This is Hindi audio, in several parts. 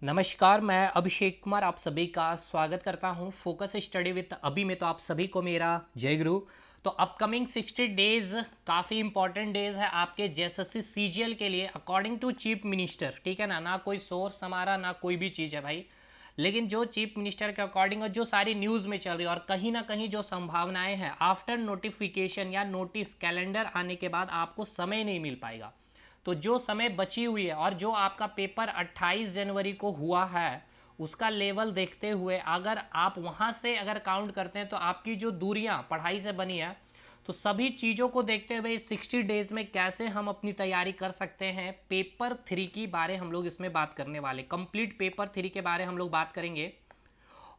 नमस्कार, मैं अभिषेक कुमार आप सभी का स्वागत करता हूं फोकस स्टडी विद अभी में। तो आप सभी को मेरा जय गुरु। तो अपकमिंग 60 डेज काफ़ी इंपॉर्टेंट डेज है आपके जेएसएससी सीजीएल के लिए अकॉर्डिंग टू चीफ मिनिस्टर। ठीक है ना, ना कोई सोर्स हमारा ना कोई भी चीज़ है भाई, लेकिन जो चीफ मिनिस्टर के अकॉर्डिंग और जो सारी न्यूज़ में चल रही है और कहीं ना कहीं जो संभावनाएं हैं आफ्टर नोटिफिकेशन या नोटिस कैलेंडर आने के बाद आपको समय नहीं मिल पाएगा। तो जो समय बची हुई है और जो आपका पेपर 28 जनवरी को हुआ है उसका लेवल देखते हुए अगर आप वहाँ से अगर काउंट करते हैं तो आपकी जो दूरियाँ पढ़ाई से बनी है, तो सभी चीज़ों को देखते हुए इस 60 डेज में कैसे हम अपनी तैयारी कर सकते हैं, पेपर 3 की बारे हम लोग इसमें बात करने वाले, कंप्लीट पेपर 3 के बारे हम लोग बात करेंगे।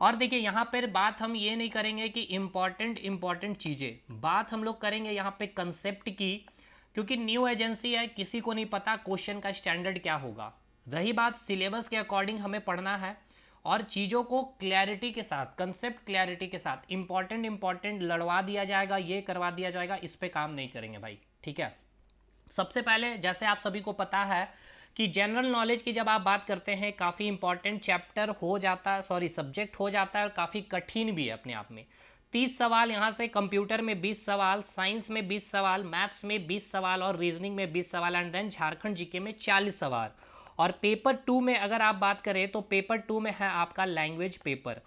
और देखिए यहाँ पर बात हम ये नहीं करेंगे कि इम्पॉर्टेंट चीज़ें, बात हम लोग करेंगे यहाँ पे कंसेप्ट की, क्योंकि न्यू एजेंसी है, किसी को नहीं पता क्वेश्चन का स्टैंडर्ड क्या होगा। रही बात सिलेबस के अकॉर्डिंग हमें पढ़ना है और चीज़ों को क्लैरिटी के साथ, कंसेप्ट क्लैरिटी के साथ इंपॉर्टेंट लड़वा दिया जाएगा, ये करवा दिया जाएगा, इस पे काम नहीं करेंगे भाई। ठीक है, सबसे पहले जैसे आप सभी को पता है कि जनरल नॉलेज की जब आप बात करते हैं काफ़ी इंपॉर्टेंट चैप्टर हो जाता है, सॉरी सब्जेक्ट हो जाता है और काफ़ी कठिन भी है अपने आप में। 30 सवाल यहाँ से, कंप्यूटर में 20 सवाल, साइंस में 20 सवाल, मैथ्स में 20 सवाल और रीजनिंग में 20 सवाल एंड देन झारखंड जीके में 40 सवाल। और पेपर 2 में अगर आप बात करें तो पेपर 2 में है आपका लैंग्वेज पेपर।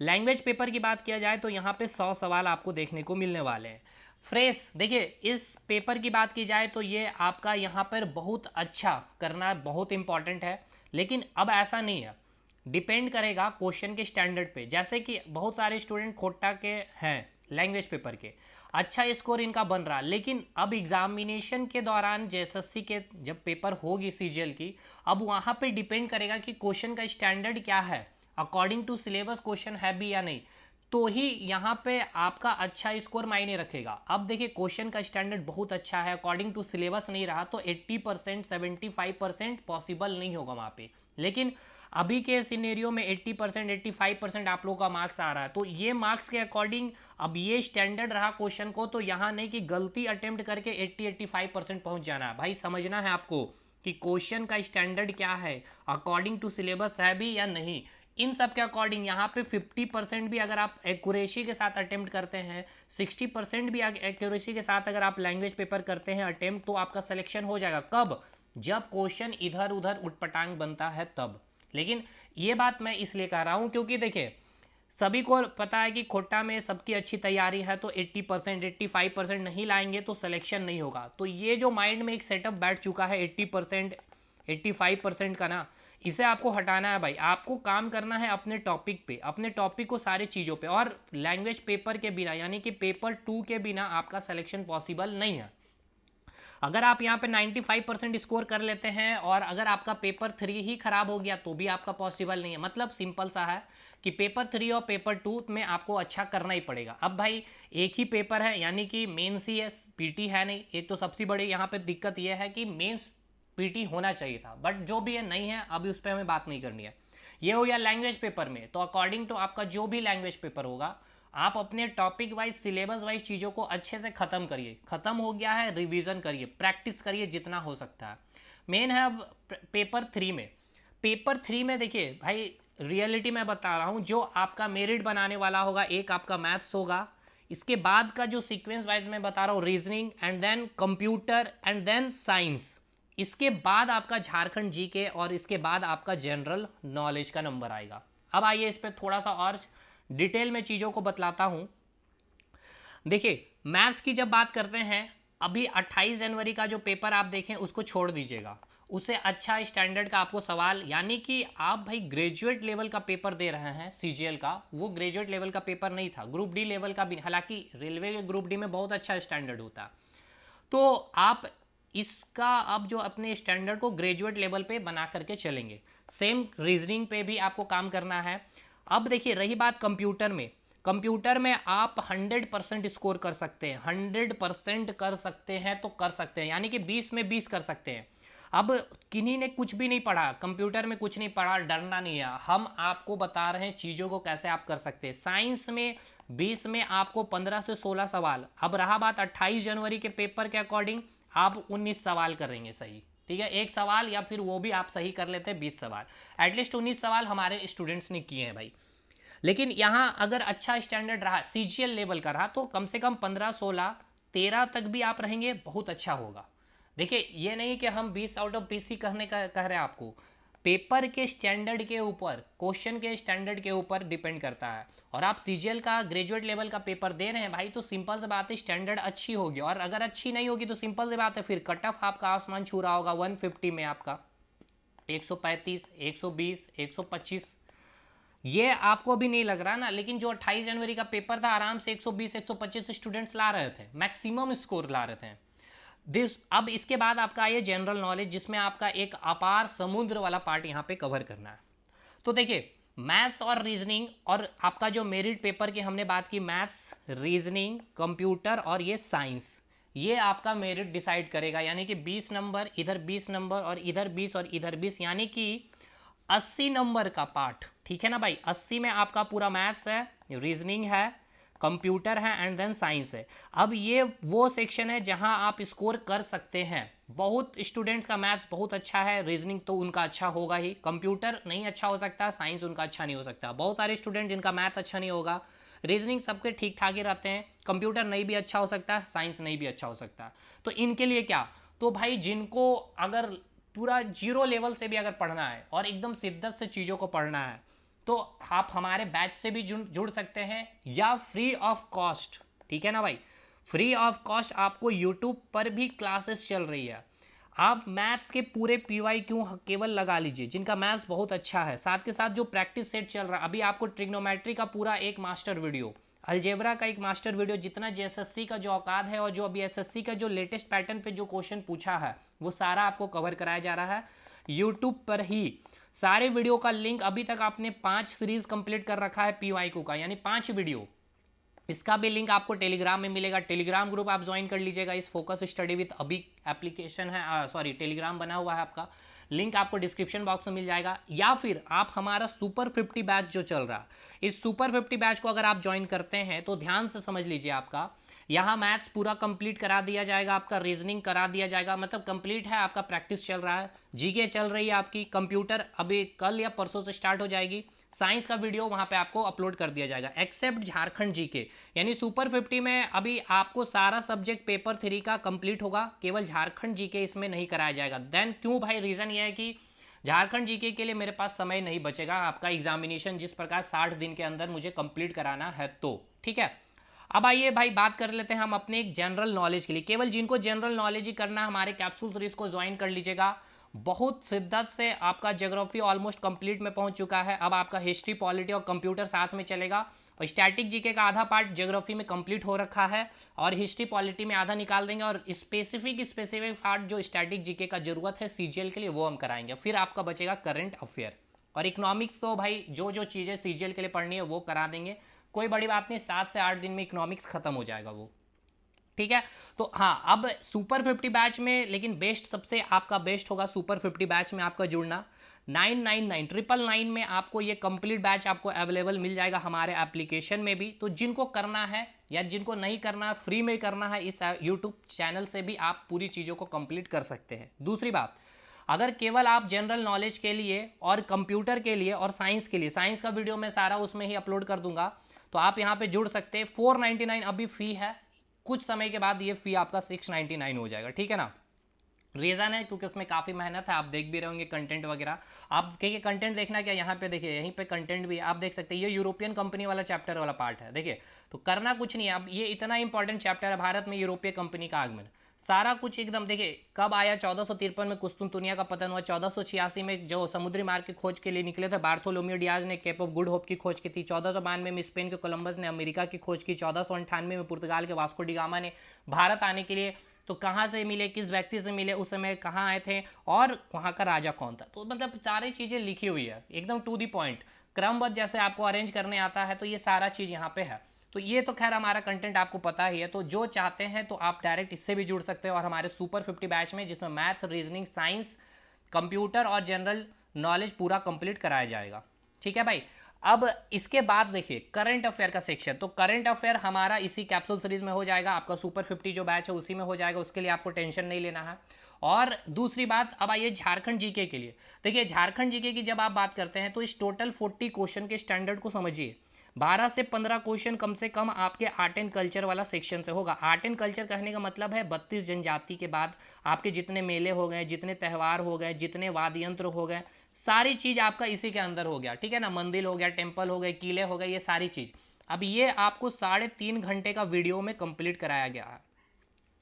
लैंग्वेज पेपर की बात किया जाए तो यहाँ पे 100 सवाल आपको देखने को मिलने वाले हैं। फ्रेश देखिए, इस पेपर की बात की जाए तो ये आपका यहाँ पर बहुत अच्छा करना बहुत इंपॉर्टेंट है, लेकिन अब ऐसा नहीं है, डिपेंड करेगा क्वेश्चन के स्टैंडर्ड पे। जैसे कि बहुत सारे स्टूडेंट खोटा के हैं लैंग्वेज पेपर के, अच्छा स्कोर इनका बन रहा, लेकिन अब एग्जामिनेशन के दौरान जेएसएससी के जब पेपर होगी सीजीएल की, अब वहाँ पे डिपेंड करेगा कि क्वेश्चन का स्टैंडर्ड क्या है, अकॉर्डिंग टू सिलेबस क्वेश्चन है भी या नहीं, तो ही यहाँ पे आपका अच्छा स्कोर मायने रखेगा। अब देखिए क्वेश्चन का स्टैंडर्ड बहुत अच्छा है, अकॉर्डिंग टू सिलेबस नहीं रहा तो 80% 75% पॉसिबल नहीं होगा वहाँ पे, लेकिन अभी के सिनेरियो में 80% 85% आप लोगों का मार्क्स आ रहा है, तो ये मार्क्स के अकॉर्डिंग अब ये स्टैंडर्ड रहा क्वेश्चन को, तो यहाँ नहीं कि गलती अटेम्प्ट करके 80-85% पहुंच जाना है भाई। समझना है आपको कि क्वेश्चन का स्टैंडर्ड क्या है, अकॉर्डिंग टू सिलेबस है भी या नहीं। इन सब के अकॉर्डिंग यहाँ पे 50% भी अगर आप एक्यूरेसी के साथ अटेम्प्ट करते हैं, 60% भी एक्यूरेसी के साथ अगर आप लैंग्वेज पेपर करते हैं अटेम्प्ट, तो आपका सिलेक्शन हो जाएगा। कब? जब क्वेश्चन इधर उधर उटपटांग बनता है तब। लेकिन ये बात मैं इसलिए कह रहा हूँ क्योंकि देखिए सभी को पता है कि खोटा में सबकी अच्छी तैयारी है, तो 80% 85% नहीं लाएंगे तो सिलेक्शन नहीं होगा। तो ये जो माइंड में एक सेटअप बैठ चुका है 80% 85% का ना, इसे आपको हटाना है भाई। आपको काम करना है अपने टॉपिक पे, अपने टॉपिक को सारी चीज़ों पे, और लैंग्वेज पेपर के बिना यानी कि पेपर 2 के बिना आपका सिलेक्शन पॉसिबल नहीं है। अगर आप यहाँ पे 95% स्कोर कर लेते हैं और अगर आपका पेपर 3 ही खराब हो गया तो भी आपका पॉसिबल नहीं है। मतलब सिंपल सा है कि पेपर 3 और पेपर 2 में आपको अच्छा करना ही पड़ेगा। अब भाई एक ही पेपर है, यानी कि मेंस ही है, पीटी है नहीं। एक तो सबसे बड़ी यहाँ पे दिक्कत यह है कि मेंस पीटी होना चाहिए था, बट जो भी है नहीं है, अभी उस पर हमें बात नहीं करनी है। ये हो गया लैंग्वेज पेपर में। तो अकॉर्डिंग टू आपका जो भी लैंग्वेज पेपर होगा, आप अपने टॉपिक वाइज सिलेबस वाइज चीज़ों को अच्छे से ख़त्म करिए। ख़त्म हो गया है, रिवीजन करिए, प्रैक्टिस करिए जितना हो सकता है। मेन है अब पेपर 3 में। पेपर 3 में देखिए भाई, रियलिटी में बता रहा हूँ, जो आपका मेरिट बनाने वाला होगा, एक आपका मैथ्स होगा, इसके बाद का जो सीक्वेंस वाइज मैं बता रहा हूँ, reasoning and then computer and then science, इसके बाद आपका झारखंड जीके और इसके बाद आपका जनरल नॉलेज का नंबर आएगा। अब आइए इस पर थोड़ा सा और डिटेल में चीज़ों को बतलाता हूँ। देखिए मैथ्स की जब बात करते हैं, अभी 28 जनवरी का जो पेपर आप देखें उसको छोड़ दीजिएगा, उससे अच्छा स्टैंडर्ड का आपको सवाल, यानी कि आप भाई ग्रेजुएट लेवल का पेपर दे रहे हैं सीजीएल का, वो ग्रेजुएट लेवल का पेपर नहीं था, ग्रुप डी लेवल का भी। हालांकि रेलवे के ग्रुप डी में बहुत अच्छा स्टैंडर्ड होता है, तो आप इसका अब जो अपने स्टैंडर्ड को ग्रेजुएट लेवल पे बना करके चलेंगे। सेम रीजनिंग पे भी आपको काम करना है। अब देखिए रही बात कंप्यूटर में, कंप्यूटर में आप 100% स्कोर कर सकते हैं, 100% कर सकते हैं तो कर सकते हैं, यानी कि 20 में 20 कर सकते हैं। अब किन्हीं ने कुछ भी नहीं पढ़ा कंप्यूटर में, कुछ नहीं पढ़ा, डरना नहीं है, हम आपको बता रहे हैं चीज़ों को कैसे आप कर सकते हैं। साइंस में 20 में आपको 15 से 16 सवाल। अब रहा बात 28 जनवरी के पेपर के अकॉर्डिंग, आप 19 सवाल करेंगे सही, ठीक है, एक सवाल या फिर वो भी आप सही कर लेते हैं 20 सवाल, एटलीस्ट 19 सवाल हमारे स्टूडेंट्स ने किए हैं भाई। लेकिन यहाँ अगर अच्छा स्टैंडर्ड रहा, सीजीएल लेवल का रहा, तो कम से कम 15, 16, 13 तक भी आप रहेंगे, बहुत अच्छा होगा। देखिए ये नहीं कि हम 20 आउट ऑफ 20 ही कहने का कह रहे हैं आपको, पेपर के स्टैंडर्ड के ऊपर, क्वेश्चन के स्टैंडर्ड के ऊपर डिपेंड करता है। और आप सीजीएल का ग्रेजुएट लेवल का पेपर दे रहे हैं भाई, तो सिंपल सी बात है स्टैंडर्ड अच्छी होगी, और अगर अच्छी नहीं होगी तो सिंपल सी बात है फिर कट ऑफ आपका आसमान छू रहा होगा 150 में, आपका 135, 120, 125, ये आपको भी नहीं लग रहा ना। लेकिन जो 28 जनवरी का पेपर था आराम से 120, 125 स्टूडेंट्स ला रहे थे, मैक्सिमम स्कोर ला रहे थे। अब इसके बाद आपका आइए जनरल नॉलेज, जिसमें आपका एक अपार समुद्र वाला पार्ट यहाँ पे कवर करना है। तो देखिए मैथ्स और रीजनिंग, और आपका जो मेरिट पेपर की हमने बात की, मैथ्स, रीजनिंग, कंप्यूटर और ये साइंस, ये आपका मेरिट डिसाइड करेगा। यानी कि 20 नंबर, इधर 20 नंबर और इधर 20 और इधर 20, यानी कि 80 नंबर का पार्ट, ठीक है ना भाई। 80 में आपका पूरा मैथ्स है, रीजनिंग है, कंप्यूटर है एंड देन साइंस है। अब ये वो सेक्शन है जहां आप स्कोर कर सकते हैं। बहुत स्टूडेंट्स का मैथ्स बहुत अच्छा है, रीजनिंग तो उनका अच्छा होगा ही, कंप्यूटर नहीं अच्छा हो सकता, साइंस उनका अच्छा नहीं हो सकता। बहुत सारे स्टूडेंट जिनका मैथ अच्छा नहीं होगा, रीजनिंग सबके ठीक ठाक ही रहते हैं, कंप्यूटर नहीं भी अच्छा हो सकता, साइंस नहीं भी अच्छा हो सकता। तो इनके लिए क्या, तो भाई जिनको अगर पूरा जीरो लेवल से भी अगर पढ़ना है और एकदम शिद्दत से चीज़ों को पढ़ना है, तो आप हमारे बैच से भी जुड़ सकते हैं, या फ्री ऑफ कॉस्ट, ठीक है ना भाई। फ्री ऑफ कॉस्ट आपको यूट्यूब पर भी क्लासेस चल रही है। आप मैथ्स के पूरे PYQ केवल लगा लीजिए, जिनका मैथ्स बहुत अच्छा है, साथ के साथ जो प्रैक्टिस सेट चल रहा है अभी, आपको ट्रिग्नोमेट्री का पूरा एक मास्टर वीडियो, अलजेब्रा का एक मास्टर वीडियो, जितना JSSC का जो औकात है और जो अभी SSC का जो लेटेस्ट पैटर्न पे जो क्वेश्चन पूछा है, वो सारा आपको कवर कराया जा रहा है यूट्यूब पर ही। सारे वीडियो का लिंक, अभी तक आपने 5 सीरीज कंप्लीट कर रखा है PYQ का, यानी 5 वीडियो, इसका भी लिंक आपको टेलीग्राम में मिलेगा। टेलीग्राम ग्रुप आप ज्वाइन कर लीजिएगा, इस फोकस स्टडी विद अभी एप्लीकेशन है, सॉरी टेलीग्राम बना हुआ है आपका, लिंक आपको डिस्क्रिप्शन बॉक्स में मिल जाएगा। या फिर आप हमारा सुपर 50 बैच जो चल रहा है, इस सुपर 50 बैच को अगर आप ज्वाइन करते हैं तो ध्यान से समझ लीजिए, आपका यहाँ मैथ्स पूरा कंप्लीट करा दिया जाएगा, आपका रीजनिंग करा दिया जाएगा, मतलब कंप्लीट है, आपका प्रैक्टिस चल रहा है, जीके चल रही है आपकी, कंप्यूटर अभी कल या परसों से स्टार्ट हो जाएगी, साइंस का वीडियो वहाँ पे आपको अपलोड कर दिया जाएगा, एक्सेप्ट झारखंड जीके। यानी सुपर 50 में अभी आपको सारा सब्जेक्ट पेपर 3 का कंप्लीट होगा, केवल झारखंड जीके इसमें नहीं कराया जाएगा। देन क्यों भाई, रीज़न ये है कि झारखंड जीके के लिए मेरे पास समय नहीं बचेगा, आपका एग्जामिनेशन जिस प्रकार 60 दिन के अंदर मुझे कंप्लीट कराना है, तो ठीक है। अब आइए भाई बात कर लेते हैं हम अपने एक जनरल नॉलेज के लिए। केवल जिनको जनरल नॉलेज ही करना है, हमारे कैप्सूल सीरीज को ज्वाइन कर लीजिएगा। बहुत शिद्दत से आपका ज्योग्राफी ऑलमोस्ट कंप्लीट में पहुंच चुका है, अब आपका हिस्ट्री, पॉलिटी और कंप्यूटर साथ में चलेगा। और स्टैटिक जीके का आधा पार्ट ज्योग्राफी में कंप्लीट हो रखा है, और हिस्ट्री पॉलिटी में आधा निकाल देंगे, और स्पेसिफिक पार्ट जो स्टैटिक जीके का जरूरत है सीजीएल के लिए वो हम कराएंगे। फिर आपका बचेगा करंट अफेयर और इकोनॉमिक्स। तो भाई जो जो चीज़ें सीजीएल के लिए पढ़नी है वो करा देंगे, कोई बड़ी बात नहीं, 7 से 8 दिन में इकोनॉमिक्स खत्म हो जाएगा वो, ठीक है। तो हाँ, अब सुपर 50 बैच में, लेकिन बेस्ट सबसे आपका बेस्ट होगा सुपर 50 बैच में आपका जुड़ना। 999 में आपको ये कंप्लीट बैच आपको अवेलेबल मिल जाएगा हमारे एप्लीकेशन में भी। तो जिनको करना है या जिनको नहीं करना है, फ्री में करना है, इस यूट्यूब चैनल से भी आप पूरी चीज़ों को कंप्लीट कर सकते हैं। दूसरी बात, अगर केवल आप जनरल नॉलेज के लिए और कंप्यूटर के लिए और साइंस के लिए, साइंस का वीडियो मैं सारा उसमें ही अपलोड कर दूंगा, तो आप यहाँ पे जुड़ सकते हैं। 499 अभी फी है, कुछ समय के बाद ये फी आपका 699 हो जाएगा, ठीक है ना। रीज़न है क्योंकि उसमें काफ़ी मेहनत है, आप देख भी रहे होंगे कंटेंट वगैरह। आप कहिए कंटेंट देखना क्या, यहाँ पे देखिए, यहीं पे कंटेंट भी आप देख सकते हैं। ये यूरोपियन कंपनी वाला चैप्टर वाला पार्ट है, देखिए। तो करना कुछ नहीं है, अब ये इतना इंपॉर्टेंट चैप्टर है, भारत में यूरोपीय कंपनी का आगमन, सारा कुछ एकदम देखिए कब आया। 1453 में कुस्तुनतुनिया का पतन हुआ, 1486 में जो समुद्री मार्ग की खोज के लिए निकले थे बार्थोलोम्यू डियाज ने केप ऑफ गुड होप की खोज की थी, 1492 में स्पेन के कोलंबस ने अमेरिका की खोज की, 1498 में पुर्तगाल के वास्को डिगामा ने भारत आने के लिए, तो कहाँ से मिले, किस व्यक्ति से मिले, उस समय कहाँ आए थे, और वहाँ का राजा कौन था। तो मतलब सारी चीज़ें लिखी हुई है एकदम टू दी पॉइंट, क्रमबद्ध जैसे आपको अरेंज करने आता है, तो ये सारा चीज़ यहाँ पे है। तो ये तो खैर हमारा कंटेंट आपको पता ही है, तो जो चाहते हैं तो आप डायरेक्ट इससे भी जुड़ सकते हैं, और हमारे सुपर 50 बैच में, जिसमें मैथ, रीजनिंग, साइंस, कंप्यूटर और जनरल नॉलेज पूरा कंप्लीट कराया जाएगा, ठीक है भाई। अब इसके बाद देखिए करंट अफेयर का सेक्शन, तो करंट अफेयर हमारा इसी कैप्सूल सीरीज में हो जाएगा, आपका सुपर 50 जो बैच है उसी में हो जाएगा, उसके लिए आपको टेंशन नहीं लेना है। और दूसरी बात, अब आइए झारखंड जीके के लिए। देखिए झारखंड जीके की जब आप बात करते हैं तो इस टोटल 40 क्वेश्चन के स्टैंडर्ड को समझिए। 12 से 15 क्वेश्चन कम से कम आपके आर्ट एंड कल्चर वाला सेक्शन से होगा। आर्ट एंड कल्चर कहने का मतलब है 32 जनजाति के बाद आपके जितने मेले हो गए, जितने त्यौहार हो गए, जितने वाद्य यंत्र हो गए, सारी चीज़ आपका इसी के अंदर हो गया, ठीक है ना। मंदिर हो गया, टेम्पल हो गए, किले हो गए, ये सारी चीज़। अब ये आपको 3.5 घंटे का वीडियो में कंप्लीट कराया गया है।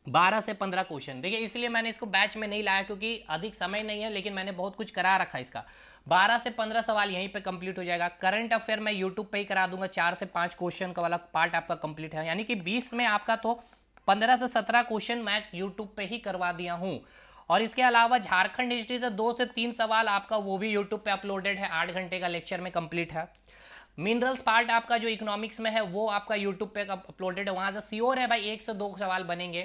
12 से 15 क्वेश्चन। देखिए इसलिए मैंने इसको बैच में नहीं लाया क्योंकि अधिक समय नहीं है, लेकिन मैंने बहुत कुछ करा रखा है इसका। 12 से 15 सवाल यहीं पे कंप्लीट हो जाएगा। करंट अफेयर मैं यूट्यूब पे ही करा दूंगा, 4 से 5 क्वेश्चन का वाला पार्ट आपका कंप्लीट है, यानी कि 20 में आपका तो 15 से 17 क्वेश्चन मैं यूट्यूब पे ही करवा दिया हूँ। और इसके अलावा झारखंड हिस्ट्री से 2 से 3 सवाल आपका वो भी यूट्यूब पे अपलोडेड है, 8 घंटे का लेक्चर में कंप्लीट है। मिनरल्स पार्ट आपका जो इकोनॉमिक्स में है वो आपका यूट्यूब पे अपलोडेड है, वहां से श्योर है भाई 1 से 2 सवाल बनेंगे।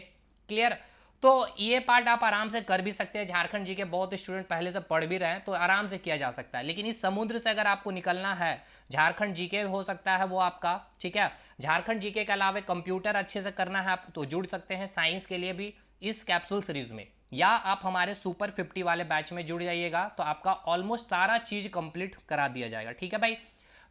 क्लियर। तो ये पार्ट आप आराम से कर भी सकते हैं, झारखंड जी के बहुत स्टूडेंट पहले से पढ़ भी रहे हैं तो आराम से किया जा सकता है। लेकिन इस समुद्र से अगर आपको निकलना है, झारखंड जीके हो सकता है वो आपका, ठीक है। झारखंड जीके के अलावा कंप्यूटर अच्छे से करना है आप तो जुड़ सकते हैं साइंस के लिए भी इस कैप्सूल सीरीज में, या आप हमारे सुपर 50 वाले बैच में जुड़ जाइएगा तो आपका ऑलमोस्ट सारा चीज कंप्लीट करा दिया जाएगा, ठीक है भाई।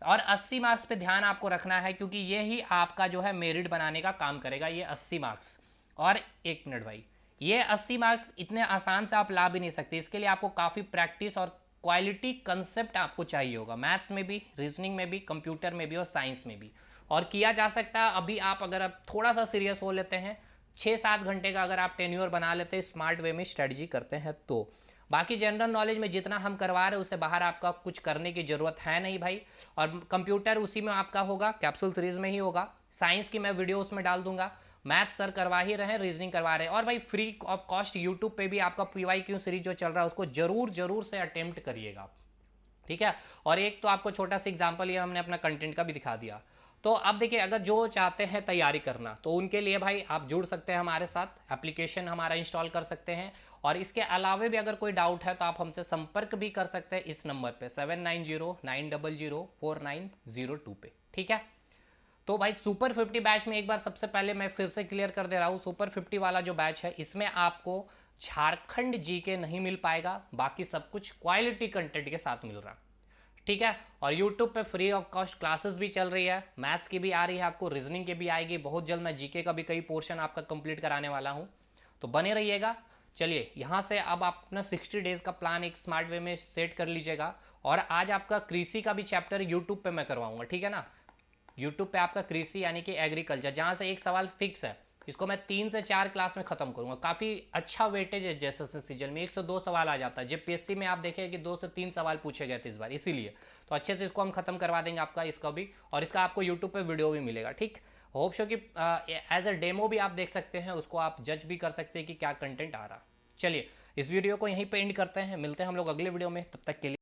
और 80 मार्क्स पे ध्यान आपको रखना है क्योंकि ये ही आपका जो है मेरिट बनाने का काम करेगा, ये 80 मार्क्स। और 1 मिनट भाई, ये 80 मार्क्स इतने आसान से आप ला भी नहीं सकते, इसके लिए आपको काफ़ी प्रैक्टिस और क्वालिटी कंसेप्ट आपको चाहिए होगा, मैथ्स में भी, रीजनिंग में भी, कंप्यूटर में भी और साइंस में भी। और किया जा सकता है अभी आप अगर आप थोड़ा सा सीरियस हो लेते हैं, 6-7 घंटे का अगर आप टेन्योर बना लेते हैं, स्मार्ट वे में स्ट्रेटजी करते हैं तो। बाकी जनरल नॉलेज में जितना हम करवा रहे हैं उससे बाहर आपका कुछ करने की जरूरत है नहीं भाई। और कंप्यूटर उसी में आपका होगा, कैप्सूल सीरीज में ही होगा। साइंस की मैं वीडियो उसमें डाल दूंगा, मैथ सर करवा ही रहे हैं, रीजनिंग करवा रहे हैं। और भाई फ्री ऑफ कॉस्ट यूट्यूब पे भी आपका PYQ सीरीज जो चल रहा है उसको जरूर से अटेम्प्ट करिएगा, ठीक है। और एक तो आपको छोटा सा एग्जांपल ये हमने अपना कंटेंट का भी दिखा दिया। तो अब देखिए अगर जो चाहते हैं तैयारी करना तो उनके लिए भाई आप जुड़ सकते हैं हमारे साथ, एप्लीकेशन हमारा इंस्टॉल कर सकते हैं। और इसके अलावा भी अगर कोई डाउट है तो आप हमसे संपर्क भी कर सकते हैं इस नंबर पे 7909004902 पे, ठीक है। तो भाई सुपर 50 बैच में एक बार सबसे पहले मैं फिर से क्लियर कर दे रहा हूँ, सुपर 50 वाला जो बैच है इसमें आपको झारखंड जीके नहीं मिल पाएगा, बाकी सब कुछ क्वालिटी कंटेंट के साथ मिल रहा है, ठीक है। और यूट्यूब पे फ्री ऑफ कॉस्ट क्लासेस भी चल रही है, मैथ्स की भी आ रही है आपको, रीजनिंग की भी आएगी, बहुत जल्द मैं जीके का भी कई पोर्शन आपका कंप्लीट कराने वाला हूँ, तो बने रहिएगा। चलिए यहाँ से अब आप अपना 60 डेज का प्लान एक स्मार्ट वे में सेट कर लीजिएगा। और आज आपका कृषि का भी चैप्टर यूट्यूब पे मैं करवाऊंगा, ठीक है ना। यूट्यूब पे आपका कृषि यानी कि एग्रीकल्चर, जहाँ से एक सवाल फिक्स है, इसको मैं 3 से 4 क्लास में खत्म करूंगा। काफ़ी अच्छा वेटेज है, जैसे सीजन में 102 सवाल आ जाता है, JPSC में आप देखें कि 2 से 3 सवाल पूछे गए थे इस बार, इसीलिए तो अच्छे से इसको हम खत्म करवा देंगे आपका इसका भी। और इसका आपको यूट्यूब पे वीडियो भी मिलेगा, ठीक। होप शो कि एज अ डेमो भी आप देख सकते हैं, उसको आप जज भी कर सकते हैं कि क्या कंटेंट आ रहा। चलिए इस वीडियो को यहीं पे एंड करते हैं, मिलते हैं हम लोग अगले वीडियो में, तब तक के लिए।